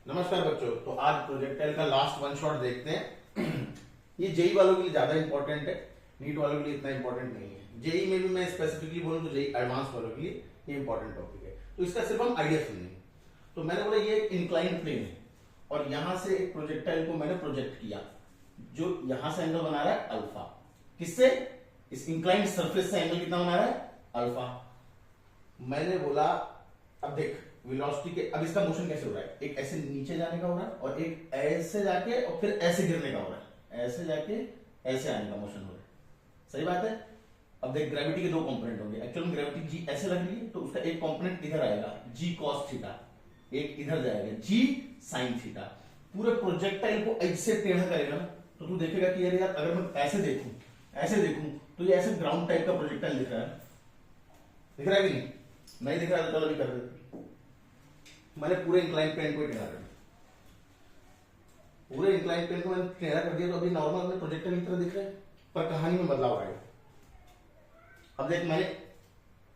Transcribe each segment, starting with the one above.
नमस्कार बच्चों। तो आज प्रोजेक्टाइल का लास्ट वन शॉट देखते हैं। ये जेई वालों के लिए ज्यादा इंपॉर्टेंट है, नीट वालों के लिए इतना इंपॉर्टेंट नहीं है। जेई में भी मैं स्पेसिफिकली बोलूं तो जेई एडवांस वालों के लिए ये इंपॉर्टेंट टॉपिक है, तो इसका सिर्फ हम आइडिया सुनेंगे। तो मैंने बोला ये एक इंक्लाइन प्लेन है और यहां से एक प्रोजेक्टाइल को मैंने प्रोजेक्ट किया जो यहां से एंगल बना रहा है अल्फा। किससे? इस इंक्लाइंड सरफेस से एंगल कितना बना रहा है? अल्फा। मैंने बोला अब देख वेलोसिटी के, अब इसका मोशन कैसे हो रहा है? एक ऐसे नीचे जाने का हो रहा है और एक ऐसे जाके और फिर ऐसे गिरने का हो रहा है, ऐसे जाके ऐसे आने का मोशन हो रहा है। सही बात है। अब देख ग्रेविटी के दो कंपोनेंट होंगे। एक्चुअल में ग्रेविटी जी ऐसे लग रही है तो उसका एक कंपोनेंट इधर आएगा जी कॉस थीटा, एक इधर जाएगा जी साइन थीटा। पूरे प्रोजेक्टाइल को ऐसे टेढ़ा करेगा ना तो तू देखेगा कि यार अगर मैं ऐसे देखूं तो ये ऐसे ग्राउंड टाइप का प्रोजेक्टाइल दिख रहा है। दिख रहा है कि नहीं दिख रहा है? तो चलो अभी कर देते। मैंने पूरे इंक्लाइन प्लेन को टेढ़ा कर दिया, पूरे इंक्लाइन प्लेन को मैंने टेढ़ा कर दिया तो अभी नॉर्मल में प्रोजेक्टाइल की तरह दिख रहा है, पर कहानी में बदलाव आएगा। अब देख मैंने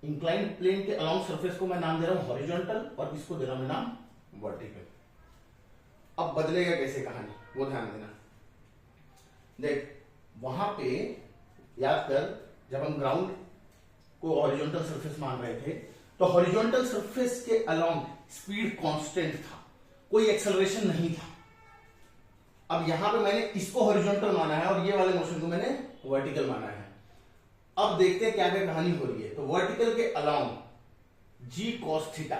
इंक्लाइन प्लेन के अलाउंग सरफेस को मैं नाम दे रहा हूं हॉरिजॉन्टल और इसको दे रहा हूं नाम वर्टिकल। अब बदलेगा कैसे कहानी वो ध्यान देना। देख वहां पे याद कर जब हम ग्राउंड को हॉरिजॉन्टल सरफेस मान रहे थे तो हॉरिजॉन्टल सरफेस के अलोंग स्पीड कांस्टेंट था, कोई एक्सेलरेशन नहीं था। अब यहां पे मैंने इसको हॉरिजॉन्टल माना है और ये वाले मोशन को मैंने वर्टिकल माना है। अब देखते हैं क्या क्या कहानी हो रही है। तो वर्टिकल के अलोंग जी कॉस थीटा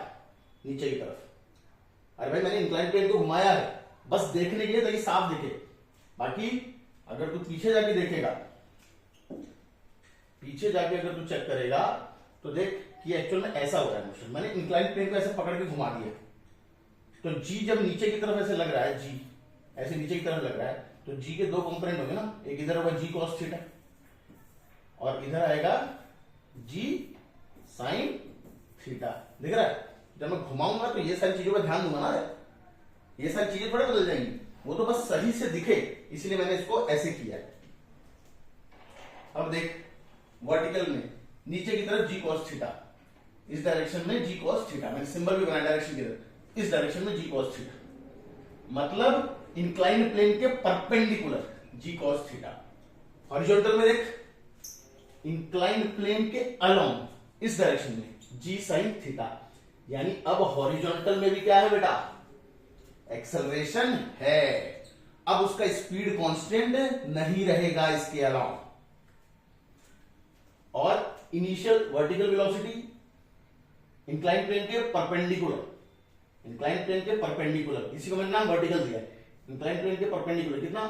नीचे की तरफ। अरे भाई मैंने इंक्लाइन प्लेन को घुमाया है बस देखने के लिए ताकि साफ दिखे। बाकी अगर तू पीछे जाके देखेगा, पीछे जाके अगर तू चेक करेगा तो देख कि एक्चुअल में ऐसा हो रहा है मोशन। मैंने इंक्लाइन प्लेन को ऐसे पकड़ के घुमा दिया तो जी जब नीचे की तरफ ऐसे लग रहा है, जी ऐसे नीचे की तरफ लग रहा है तो जी के दो कंपोनेंट होंगे ना, एक इधर होगा जी कॉस थीटा और इधर आएगा जी साइन थीटा। दिख रहा है? जब मैं घुमाऊंगा तो ये सारी चीजों पर ध्यान दूंगा ना, ये सारी चीजें थोड़ा बदल जाएंगी, वो तो बस सही से दिखे इसलिए मैंने इसको ऐसे किया है। अब देख वर्टिकल में नीचे की तरफ जी कॉस थीटा, इस डायरेक्शन में जी कॉस थीटा, मैंने सिंबल भी बनाया डायरेक्शन की तरफ, इस डायरेक्शन में जी कॉस थीटा मतलब इंक्लाइन प्लेन के परपेंडिकुलर जी कॉस थीटा। हॉरिजॉन्टल में देख इंक्लाइन प्लेन के अलोंग इस डायरेक्शन में जी साइन थीटा। यानी अब हॉरिजॉन्टल में भी क्या है बेटा? एक्सेलरेशन है। अब उसका स्पीड कांस्टेंट नहीं रहेगा इसके अलावा। और initial vertical velocity incline plane के परपेंडिकुलर, इंक्लाइन प्लेन के परपेंडिकुलर, इसी को मैंने नाम वर्टिकल दिया है। इंक्लाइन प्लेन के परपेंडिकुलर कितना?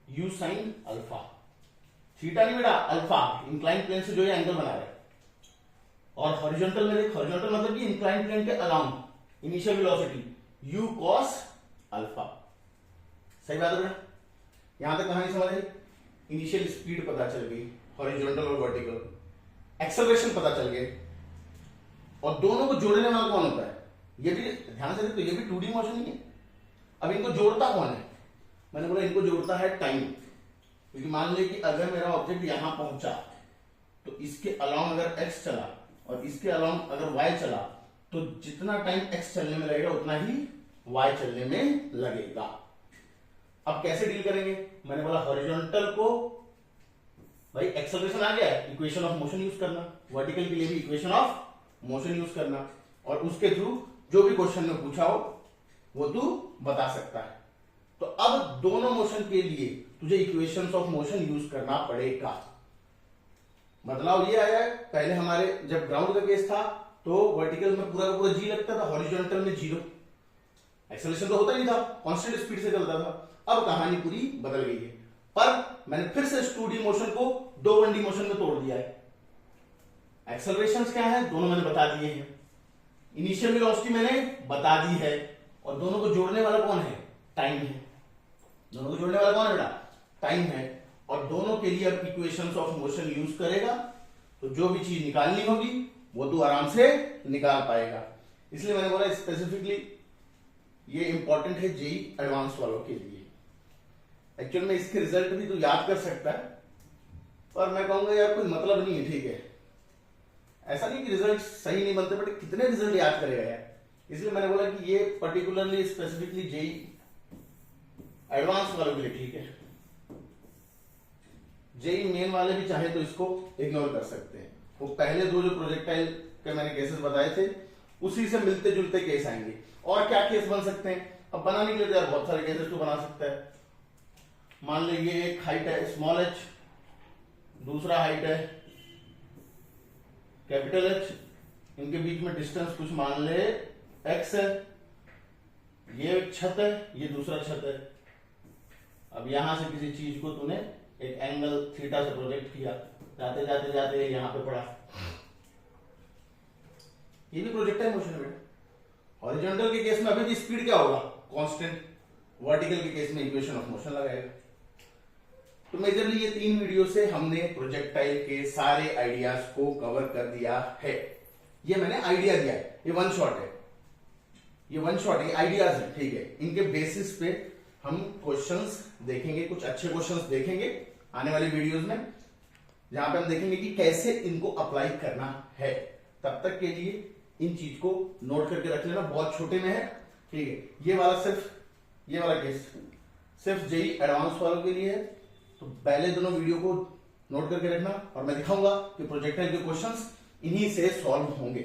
U sine alpha. थीटा नहीं बेटा, अल्फा। इंक्लाइन प्लेन से जो ये एंगल बना रहा है। और हॉरिजॉन्टल में देख, हॉरिजॉन्टल मतलब कि इंक्लाइन प्लेन के along initial velocity u cos alpha. सही बात है बेटा? यहां तक कहानी समझ आई। इनिशियल स्पीड पता चल गई हॉरिजॉन्टल और वर्टिकल, एक्सेलरेशन पता चल गए और दोनों को जोड़ने वाला कौन होता है? ये भी ध्यान से देखो, ये भी 2D मोशन ही है। अब इनको जोड़ता कौन है? मैंने बोला इनको जोड़ता है टाइम। क्योंकि मान लीजिए कि अगर मेरा ऑब्जेक्ट यहां पहुंचा तो इसके अलाउंग अगर x चला और इसके अलाउंग अगर y चला तो जितना टाइम x चलने में लगेगा उतना ही y चलने में लगेगा। अब कैसे डील करेंगे? मैंने बोला हॉरिजॉन्टल को भाई एक्सेलरेशन आ गया है, इक्वेशन ऑफ मोशन यूज करना, वर्टिकल के लिए भी इक्वेशन ऑफ मोशन यूज करना और उसके थ्रू जो भी क्वेश्चन में पूछा हो वो तू बता सकता है। तो अब दोनों मोशन के लिए तुझे इक्वेशंस ऑफ मोशन यूज करना पड़ेगा। बदलाव ये आया है, पहले हमारे जब ग्राउंड का केस था तो वर्टिकल में पूरा का पूरा जी लगता था, हॉरिजॉन्टल में जीरो, एक्सेलरेशन तो होता ही था, कांस्टेंट स्पीड से चलता था। अब कहानी पूरी बदल गई है, पर मैंने फिर से 2D मोशन को 2 1D मोशन में तोड़ दिया है। एक्सेलरेशंस क्या है दोनों मैंने बता दिए हैं, इनिशियल वेलोसिटी मैंने बता दी है और दोनों को जोड़ने वाला कौन है? टाइम है। दोनों को जोड़ने वाला कौन है बेटा? टाइम है। और दोनों के लिए अब इक्वेशंस ऑफ मोशन यूज करेगा तो जो भी चीज निकालनी होगी वो तू आराम से निकाल पाएगा। इसलिए मैंने बोला स्पेसिफिकली ये इंपॉर्टेंट है जेई एडवांस वालों के लिए। एक्चुअल में इसके रिजल्ट भी तू याद कर सकता है पर मैं कहूंगा यार कोई मतलब नहीं है। ठीक है, ऐसा नहीं कि रिजल्ट सही नहीं बनते बट कितने रिजल्ट याद करेगा यार, इसलिए मैंने बोला कि ये पर्टिकुलरली स्पेसिफिकली जेई एडवांस वालों के लिए ठीक है। जेई मेन वाले भी चाहे तो इसको इग्नोर कर सकते हैं। वो पहले दो जो प्रोजेक्टाइल के मैंने केसेस बताए थे उसी से मिलते जुलते केस आएंगे। और क्या केस बन सकते हैं? अब बनाने के लिए तो यार बहुत सारे केसेस तो बना सकता है। मान लो ये एक हाइट है स्मॉल एच, दूसरा हाइट है कैपिटल एच, इनके बीच में डिस्टेंस कुछ मान ले एक्स है, ये एक छत है, ये दूसरा छत है। अब यहां से किसी चीज को तूने एक एंगल थीटा से प्रोजेक्ट किया, जाते जाते जाते यहां पे पड़ा, ये भी प्रोजेक्टाइल मोशन है। हॉरिजॉन्टल के केस में अभी भी स्पीड क्या होगा? कांस्टेंट। वर्टिकल के केस में इक्वेशन ऑफ मोशन लगाएगा। तो मेजरली ये 3 वीडियो से हमने प्रोजेक्टाइल के सारे आइडियाज को कवर कर दिया है। ये मैंने आइडिया दिया है, ये वन शॉट है, ये वन शॉट है, आइडियाज है, ठीक है। इनके बेसिस पे हम क्वेश्चंस देखेंगे, कुछ अच्छे क्वेश्चंस देखेंगे आने वाली वीडियोस में, जहां पे हम देखेंगे कि कैसे इनको अप्लाई करना है। तब तक के लिए इन चीज को नोट करके रख लेना, बहुत छोटे में है, ठीक है। ये वाला केस सिर्फ जेई एडवांस वालों के लिए है। तो पहले दोनों वीडियो को नोट करके रखना और मैं दिखाऊंगा कि प्रोजेक्टाइल के क्वेश्चंस इन्हीं से सॉल्व होंगे।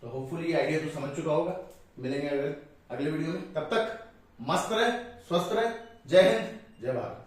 तो होपफुली ये आइडिया तो समझ चुका होगा। मिलेंगे अगले वीडियो में, तब तक मस्त रहे, स्वस्थ रहे। जय हिंद, जय भारत।